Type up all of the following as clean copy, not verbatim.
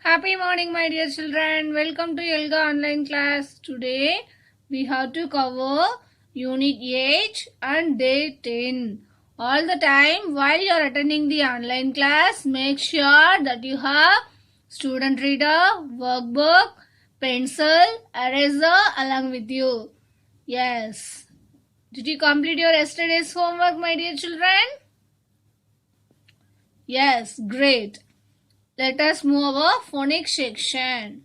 Happy morning, my dear children. Welcome to Yoga online class. Today we have to cover Unit 8 and Day 10. All the time while you are attending the online class, make sure that you have student reader, workbook, pencil, eraser along with you. Yes. Did you complete your yesterday's homework, my dear children? Yes, great. Let us move our phonics section.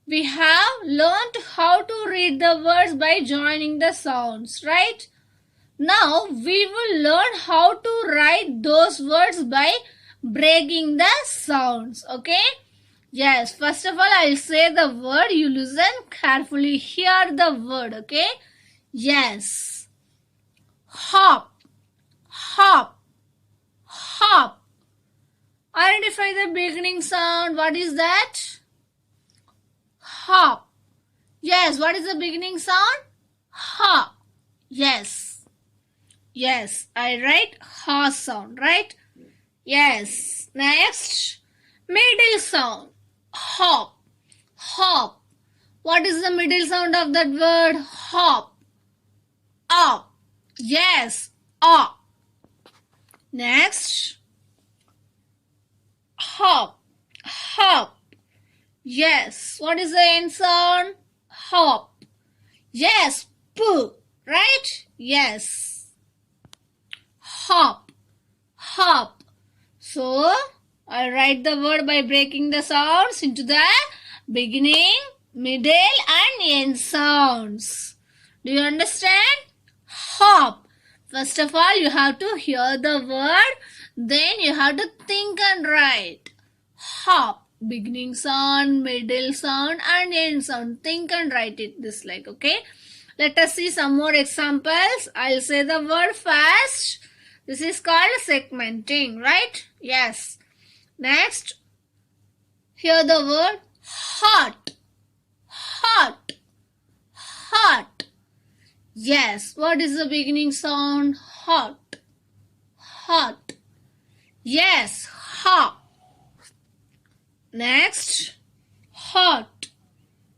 We have learned how to read the words by joining the sounds, right? Now we will learn how to write those words by breaking the sounds, okay? Yes, first of all, I'll say the word. You listen carefully. Hear the word, okay? Yes. Hop, hop, hop. Identify the beginning sound. What is that? Hop. Yes, what is the beginning sound? Ha. Yes. Yes, I write ha sound, right? Yes. Next, middle sound. Hop. Hop. What is the middle sound of that word? Hop. Up. Yes. Up. Next, hop. Hop. Yes. What is the end sound? Hop. Yes. Poo. Right? Yes. Hop. Hop. So, I write the word by breaking the sounds into the beginning, middle and end sounds. Do you understand? Hop. First of all, you have to hear the word. Then you have to think and write. Hop. Beginning sound, middle sound and end sound. Think and write it this like, okay? Let us see some more examples. I'll say the word fast. This is called segmenting, right? Yes. Next, hear the word hot. Hot. Hot. Yes. What is the beginning sound? Hot. Hot. Yes. Hot. Next, hot.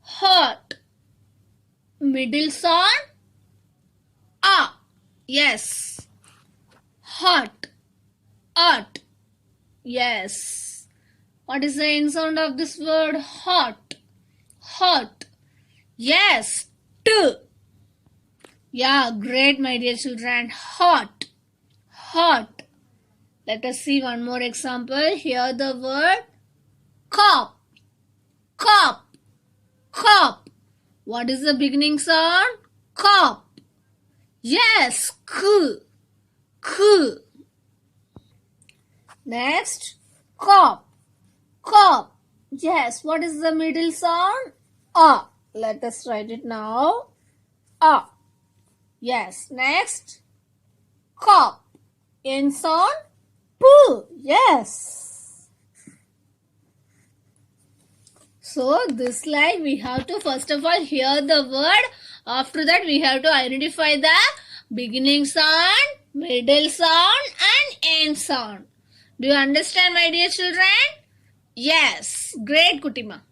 Hot. Middle sound? Ah. Yes. Hot. Hot. Yes. What is the end sound of this word? Hot. Hot. Yes. T. Yeah, great, my dear children. Hot. Hot. Let us see one more example. Hear the word cup. Cup. Cup. What is the beginning sound? Cup. Yes. K. K. Next, cup. Cup. Yes. What is the middle sound? A. Let us write it now. A. Yes. Next, cup. End sound? Poo. Yes. So, this like we have to first of all hear the word. After that, we have to identify the beginning sound, middle sound and end sound. Do you understand, my dear children? Yes. Great, Kutima.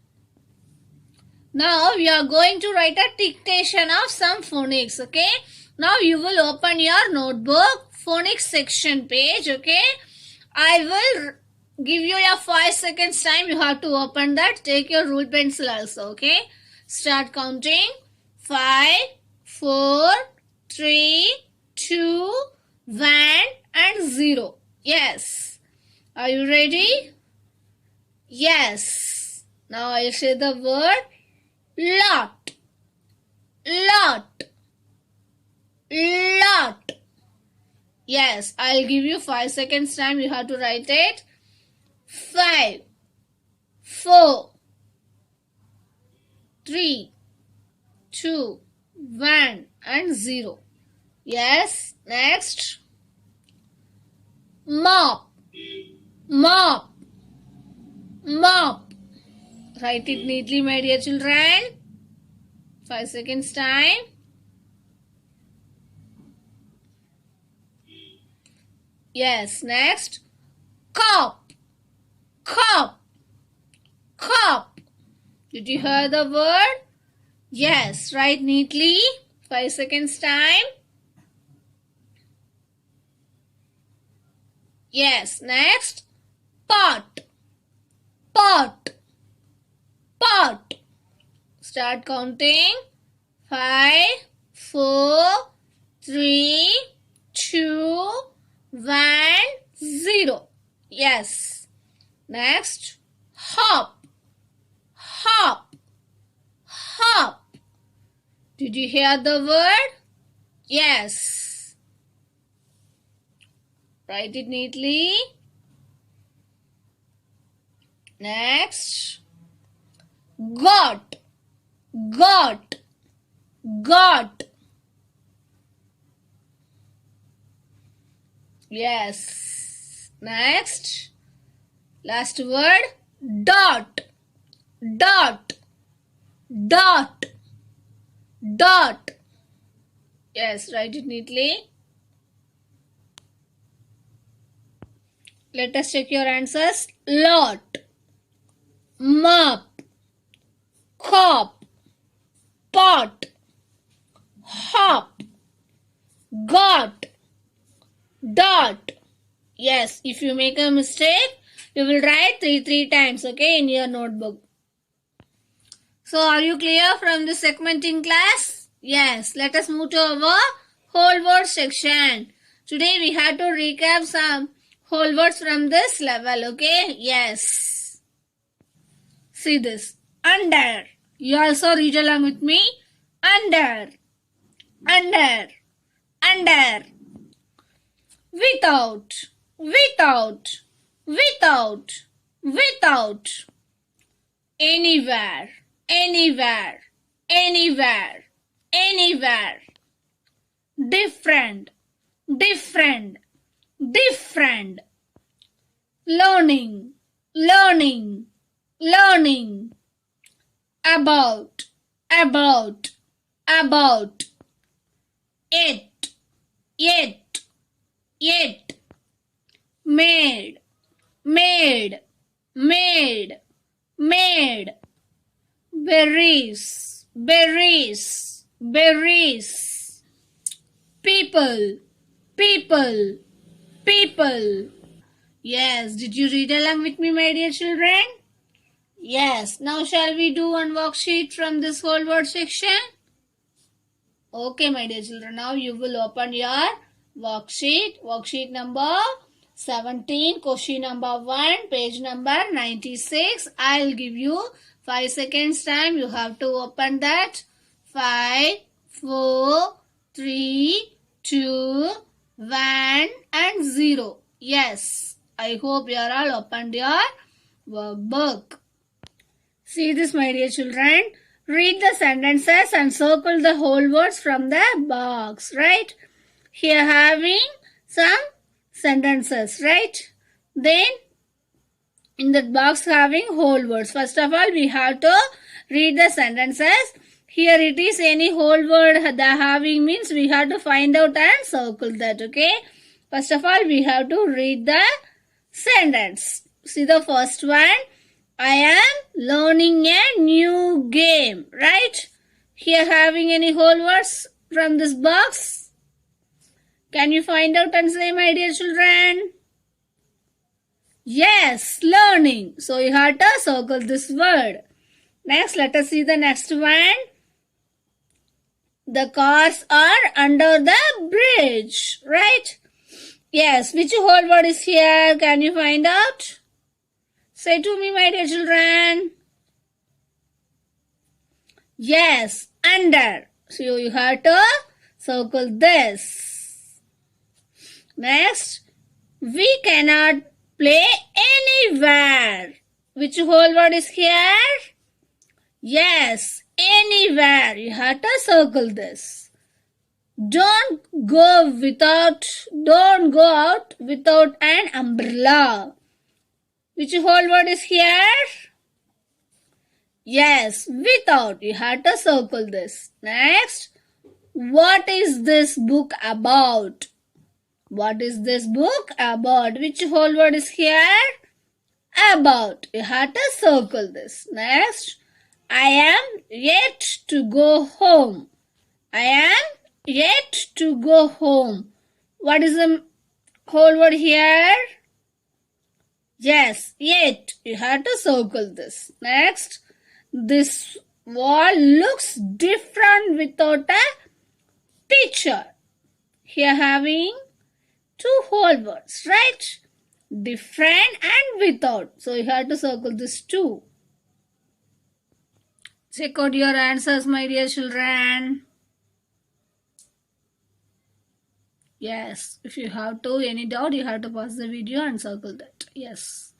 Now, we are going to write a dictation of some phonics, okay? Now, you will open your notebook, phonics section page, okay? I will give you a 5 seconds time. You have to open that. Take your rule pencil also, okay? Start counting. 5, 4, 3, 2, 1 and 0. Yes. Are you ready? Yes. Now I will say the word lot. Lot. Lot. Yes. I'll give you 5 seconds time. You have to write it. 5, 4, 3, 2, 1 and 0. Yes. Next. Mop. Mop. Mop. Write it neatly, my dear children. 5 seconds time. Yes. Next. Cup. Cup. Did you hear the word? Yes, write neatly. 5 seconds time. Yes, next. Pot. Pot. Pot. Start counting. 5, 4, 3, 2, 1, 0. Yes. Next. Hop. Hop. Hop. Did you hear the word? Yes. Write it neatly. Next. Got. Got. Got. Yes. Next. Last word. Dot. Dot. Dot. Dot. Yes, write it neatly. Let us check your answers. Lot. Mop. Cop. Pot. Hop. Got. Dot. Yes, if you make a mistake, you will write three times, okay, in your notebook. So, are you clear from the segmenting class? Yes, let us move to our whole word section. Today we have to recap some whole words from this level, okay? Yes. See this. Under. You also read along with me. Under. Under. Under. Without. Without. Without. Without. Anywhere. Anywhere. Anywhere. Anywhere. Different. Different. Different. Learning. Learning. Learning. About. About. About. It. It. It. Made. Made. Made. Made. Berries. Berries. Berries. People. People. People. Yes, did you read along with me, my dear children? Yes, now shall we do one worksheet from this whole word section? Okay, my dear children, now you will open your worksheet. Worksheet number 17, question number 1, page number 96. I'll give you 5 seconds time. You have to open that. 5, 4, 3, 2, 1 and 0. Yes, I hope you are all opened your workbook. See this, my dear children. Read the sentences and circle the whole words from the box, right? Here having some sentences, right? Then in that box having whole words. First of all, we have to read the sentences. Here it is any whole word the having means we have to find out and circle that, okay? First of all, we have to read the sentence. See the first one. I am learning a new game, right? Here having any whole words from this box? Can you find out and say, my dear children? Yes, learning. So you have to circle this word. Next, let us see the next one. The cars are under the bridge, right? Yes, which whole word is here? Can you find out? Say to me, my dear children. Yes, under. So you have to circle this. Next, we cannot play anywhere. Which whole word is here? Yes, anywhere. You have to circle this. Don't go out without an umbrella. Which whole word is here? Yes, without. You have to circle this. Next, what is this book about? What is this book about? Which whole word is here? About. You have to circle this. Next, I am yet to go home. I am yet to go home. What is the whole word here? Yes, yet. You have to circle this. Next, this wall looks different without a picture. Here having two whole words, right? Different and without. So you have to circle this too. Check out your answers, my dear children. Yes, if you have any doubt, you have to pause the video and circle that. Yes.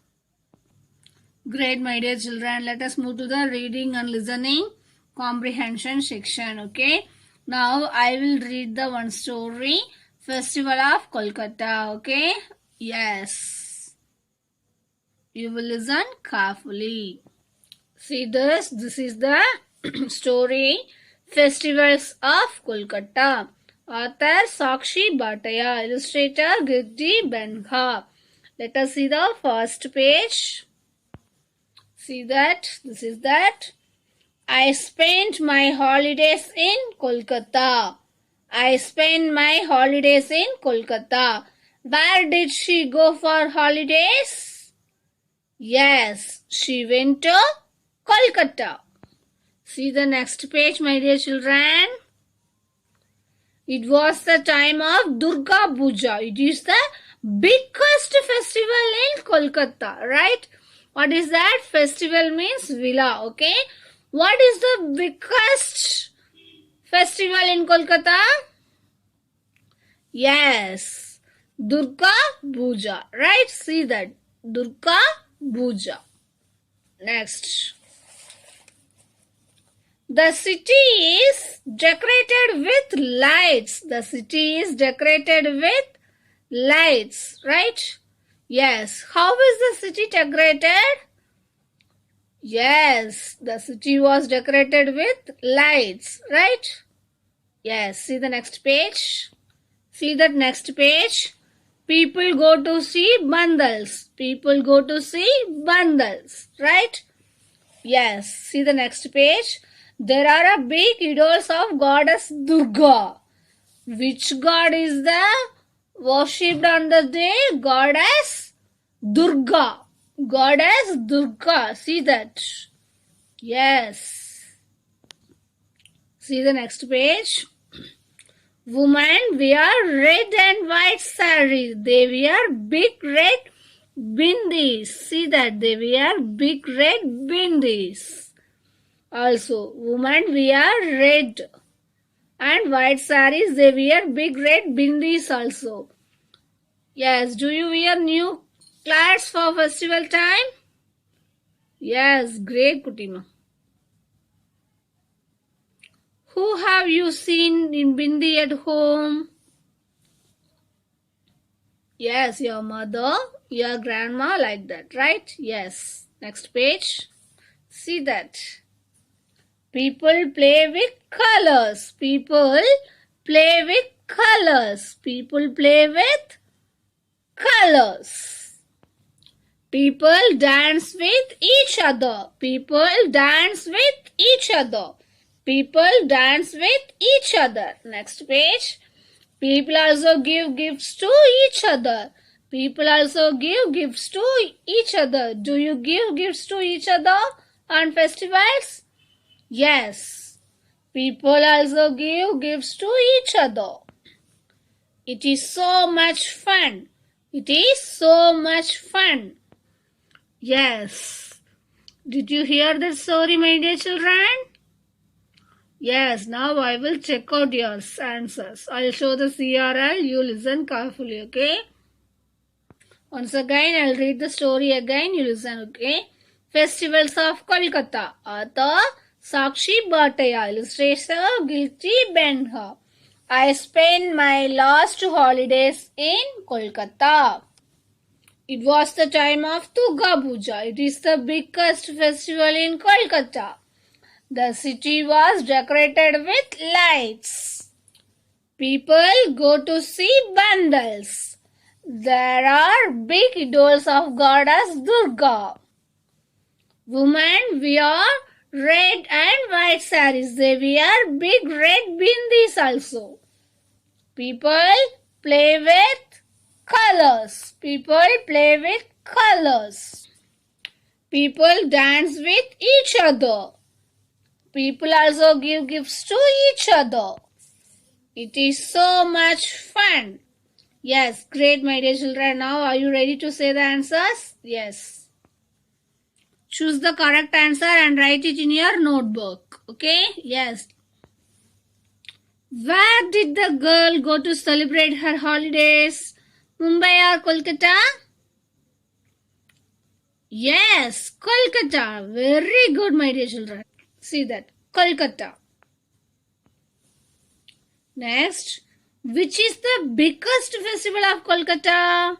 Great, my dear children. Let us move to the reading and listening comprehension section. Okay. Now I will read the one story. Festival of Kolkata. Okay. Yes. You will listen carefully. See this. This is the story. Festivals of Kolkata. Author Sakshi Bhatia. Illustrator Girti Benha. Let us see the first page. See that? This is that. I spent my holidays in Kolkata. I spent my holidays in Kolkata. Where did she go for holidays? Yes, she went to Kolkata. See the next page, my dear children. It was the time of Durga Puja. It is the biggest festival in Kolkata, right? What is that? Festival means villa, okay? What is the biggest festival in Kolkata? Yes, Durga Puja, right? See that, Durga Puja. Next. The city is decorated with lights. The city is decorated with lights, right? Yes. How is the city decorated? Yes, the city was decorated with lights, right? Yes. See the next page. See that next page. People go to see bundles. People go to see bundles, right? Yes. See the next page. There are a big idols of goddess Durga. Which god is the worshipped on the day? Goddess Durga. Goddess Durga. See that? Yes. See the next page. Women wear red and white sarees. They wear big red bindis. See that? They wear big red bindis. Also, women wear red and white sarees. They wear big red bindis also. Yes, do you wear new clothes for festival time? Yes, great, Kutima. Who have you seen in bindi at home? Yes, your mother, your grandma, like that, right? Yes. Next page. See that. People play with colors. People play with colors. People play with colors. People dance with each other. People dance with each other. People dance with each other. Next page. People also give gifts to each other. People also give gifts to each other. Do you give gifts to each other on festivals? Yes. People also give gifts to each other. It is so much fun. It is so much fun. Yes. Did you hear that story, my dear children? Yes, now I will check out your answers. I will show the CRL. You listen carefully, okay? Once again, I will read the story again. You listen, okay? Festivals of Kolkata. Author Sakshi Bhatia. Illustrator Girti Benha. I spent my last holidays in Kolkata. It was the time of Durga Puja. It is the biggest festival in Kolkata. The city was decorated with lights. People go to see bundles. There are big dolls of goddess Durga. Women wear red and white sarees. They wear big red bindis also. People play with colors. People play with colors. People dance with each other. People also give gifts to each other. It is so much fun. Yes, great, my dear children. Now, are you ready to say the answers? Yes. Choose the correct answer and write it in your notebook. Okay? Yes. Where did the girl go to celebrate her holidays? Mumbai or Kolkata? Yes, Kolkata. Very good, my dear children. See that. Kolkata. Next. Which is the biggest festival of Kolkata?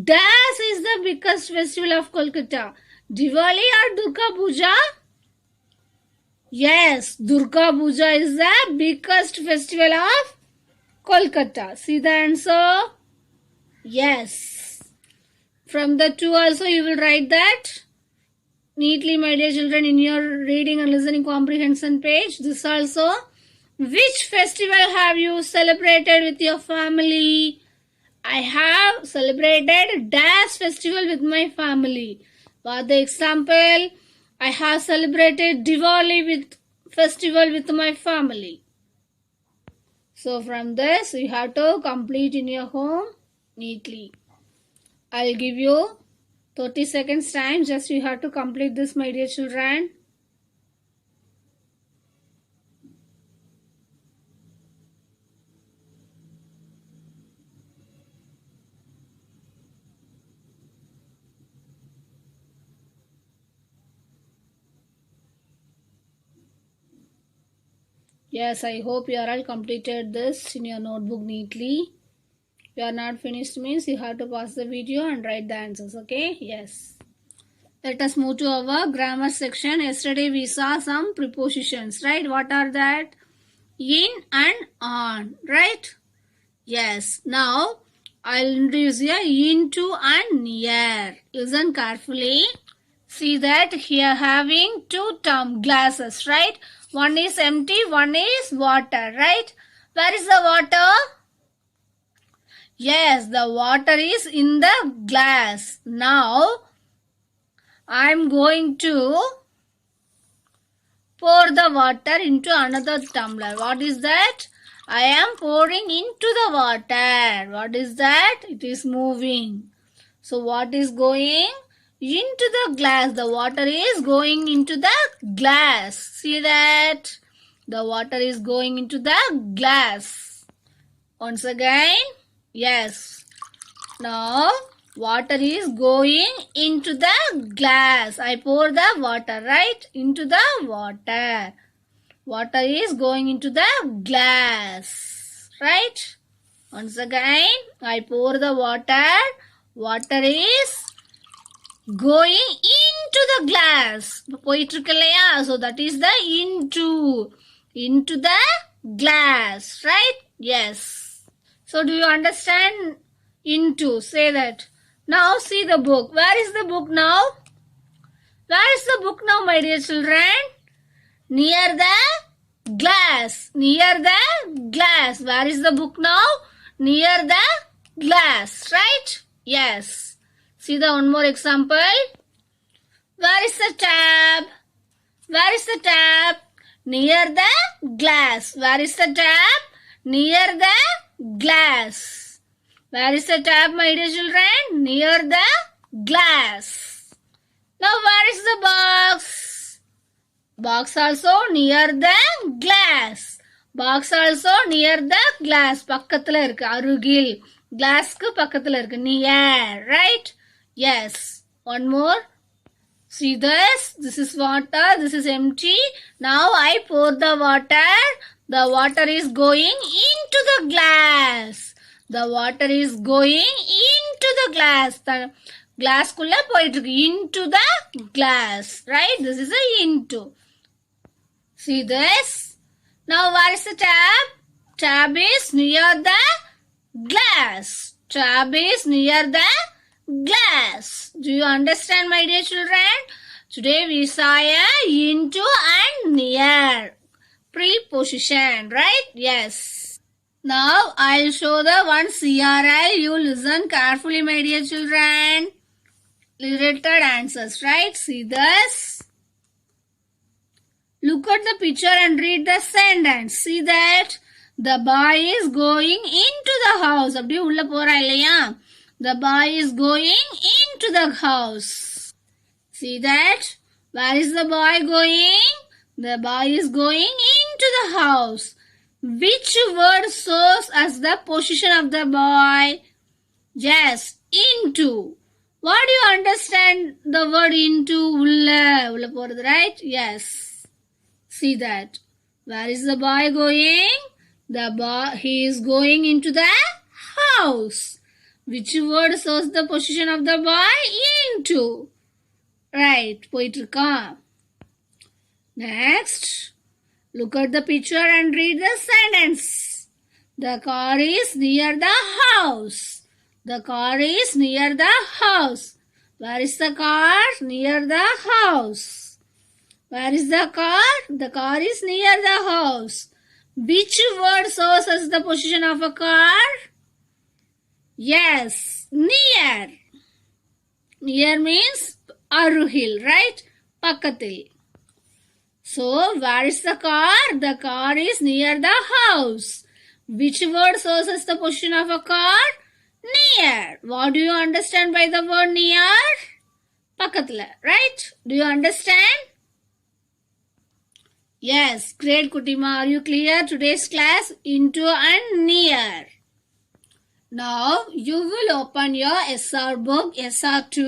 Das is the biggest festival of Kolkata. Diwali or Durga Puja? Yes, Durga Puja is the biggest festival of Kolkata. See the answer? Yes. From the two also you will write that neatly, my dear children, in your reading and listening comprehension page. This also. Which festival have you celebrated with your family? I have celebrated Das festival with my family. For the example, I have celebrated Diwali with festival with my family. So from this, you have to complete in your home neatly. I'll give you 30 seconds time. Just you have to complete this, my dear children. Yes, I hope you are all completed this in your notebook neatly. You are not finished means you have to pause the video and write the answers, okay? Yes. Let us move to our grammar section. Yesterday we saw some prepositions, right? What are that? In and on, right? Yes. Now, I'll introduce you into and near. Listen carefully. See that here having two glasses, right? One is empty, one is water, right? Where is the water? Yes, the water is in the glass. Now, I am going to pour the water into another tumbler. What is that? I am pouring into the water. What is that? It is moving. So, what is going? Into the glass. The water is going into the glass. See that? The water is going into the glass. Once again. Yes. Now, water is going into the glass. I pour the water, right? Into the water. Water is going into the glass. Right? Once again, I pour the water. Water is going into the glass. So that is the into. Into the glass. Right? Yes. So do you understand? Into. Say that. Now see the book. Where is the book now? Where is the book now, my dear children? Near the glass. Near the glass. Where is the book now? Near the glass. Right? Yes. See the one more example. Where is the tab? Where is the tab? Near the glass. Where is the tab? Near the glass. Where is the tab, my dear children? Near the glass. Now where is the box? Box also near the glass. Box also near the glass. பக்கத்துல இருக்கு. அருகில். Glassக்கு பக்கத்துல இருக்கு. Near. Right? Yes. One more. See this? This is water. This is empty. Now I pour the water. The water is going into the glass. The water is going into the glass. The glass kulla poitu into the glass. Right? This is a into. See this? Now where is the tab? Tab is near the glass. Tab is near the glass. Do you understand, my dear children? Today we saw a into and near preposition, right? Yes. Now I'll show the one CRL. You listen carefully, my dear children. Related answers, right? See this. Look at the picture and read the sentence. See that the boy is going into the house. அப்படியே உள்ள போறா இல்லையா? The boy is going into the house. See that? Where is the boy going? The boy is going into the house. Which word shows as the position of the boy? Yes, into. What do you understand the word into? Ulla போறது, right? Yes. See that. Where is the boy going? He is going into the house. Which word shows the position of the boy? Into. Right. போயிட்டு இருக்கா. Next. Look at the picture and read the sentence. The car is near the house. The car is near the house. Where is the car? Near the house. Where is the car? The car is near the house. Which word shows us the position of a car? Yes, near. Near means aruhil, right? Pakatil. So, where is the car? The car is near the house. Which word shows us the position of a car? Near. What do you understand by the word near? Pakatla, right? Do you understand? Yes, great Kutima. Are you clear? Today's class into and near. Now, you will open your SR book, SR2,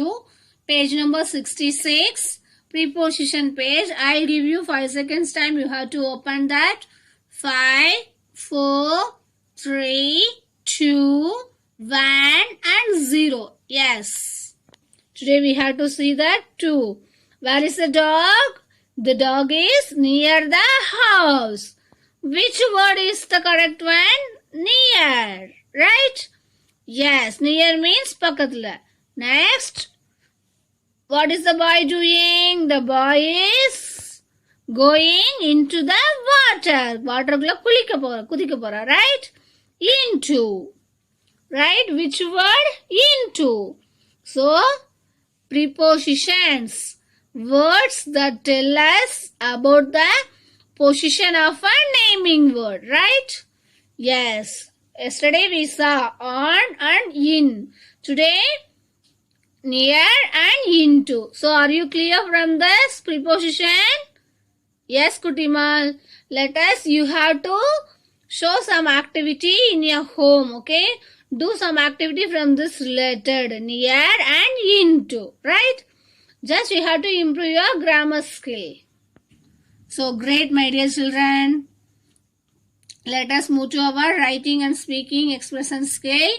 page number 66, preposition page. I'll give you 5 seconds time. You have to open that. 5, 4, 3, 2, 1 and 0. Yes. Today we have to see that 2. Where is the dog? The dog is near the house. Which word is the correct one? Near. Right? Yes. Near means pakatla. Next. What is the boy doing? The boy is going into the water. Water kudika pora. Right? Into. Right? Which word? Into. So, prepositions. Words that tell us about the position of a naming word, right? Yes. Yesterday we saw on and in. Today, near and into. So, are you clear from this preposition? Yes, Kutimal. You have to show some activity in your home, okay? Do some activity from this related, near and into, right? Just you have to improve your grammar skill. So great, my dear children. Let us move to our writing and speaking expression skill.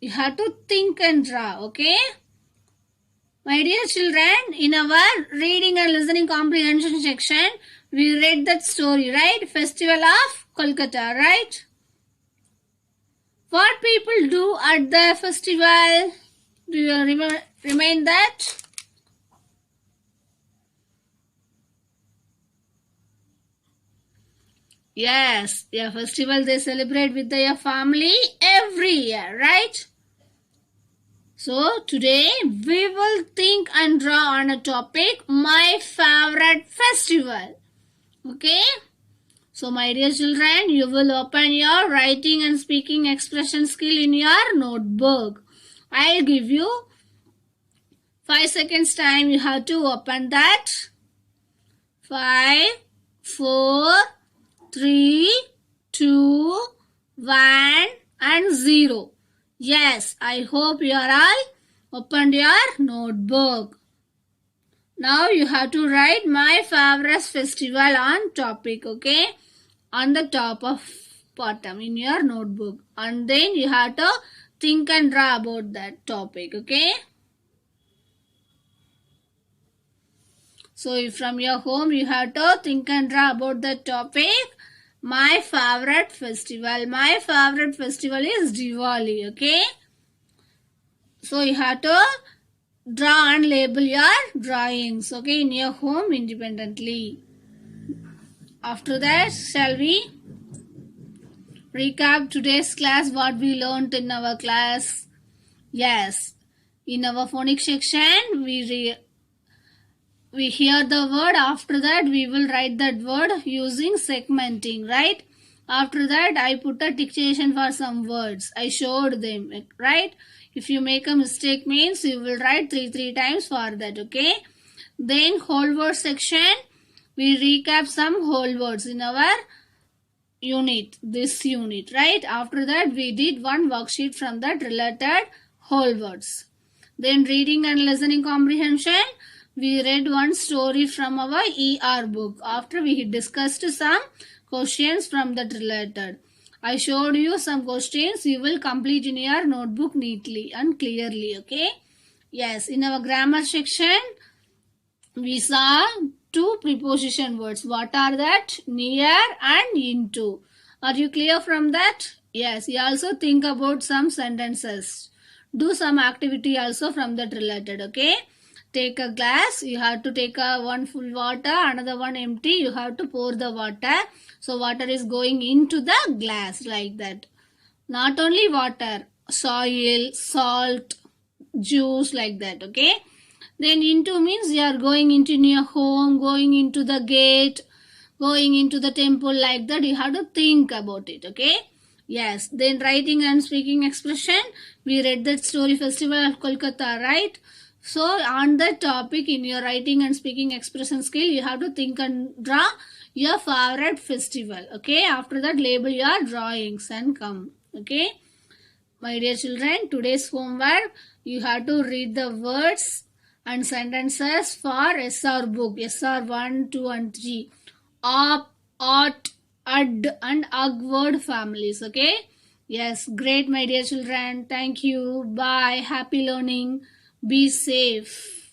You have to think and draw, okay? My dear children, in our reading and listening comprehension section, we read that story, right? Festival of Kolkata, right? What people do at the festival? Do you remind that? Yes, a festival they celebrate with their family every year, right? So, today we will think and draw on a topic, my favorite festival. Okay? So, my dear children, you will open your writing and speaking expression skill in your notebook. I'll give you 5 seconds time. You have to open that. 5, 4, 3, 2, 1 and 0. Yes, I hope you are all opened your notebook. Now you have to write my favorite festival on topic, okay? On the top of bottom in your notebook. And then you have to think and draw about that topic, okay? So from your home you have to think and draw about the topic. My favorite festival. My favorite festival is Diwali, okay? So you have to draw and label your drawings, okay, in your home independently. After that, shall we recap today's class, what we learned in our class? Yes, in our phonics section, we hear the word. After that, we will write that word using segmenting, right? After that, I put a dictation for some words. I showed them, right? If you make a mistake means you will write three times for that, okay? Then whole word section, we recap some whole words in our unit, this unit, right? After that, we did one worksheet from that related whole words. Then reading and listening comprehension, we read one story from our ER book. After we discussed some questions from that related. I showed you some questions. You will complete in your notebook neatly and clearly, okay? Yes, in our grammar section, we saw two preposition words. What are that? Near and into. Are you clear from that? Yes, you also think about some sentences. Do some activity also from that related, okay? Take a glass, you have to take one full water, another one empty, you have to pour the water. So water is going into the glass like that. Not only water, soil, salt, juice like that, okay? Then into means you are going into your home, going into the gate, going into the temple like that. You have to think about it, okay? Yes, then writing and speaking expression. We read that story Festival of Kolkata, right? So on that topic in your writing and speaking expression skill, you have to think and draw your favorite festival, okay? After that, label your drawings and come, okay? My dear children, today's homework, you have to read the words and sentences for SR book, SR 1, 2 and 3. Op, ot, ad and ug word families, okay? Yes, great my dear children. Thank you. Bye. Happy learning. Be safe.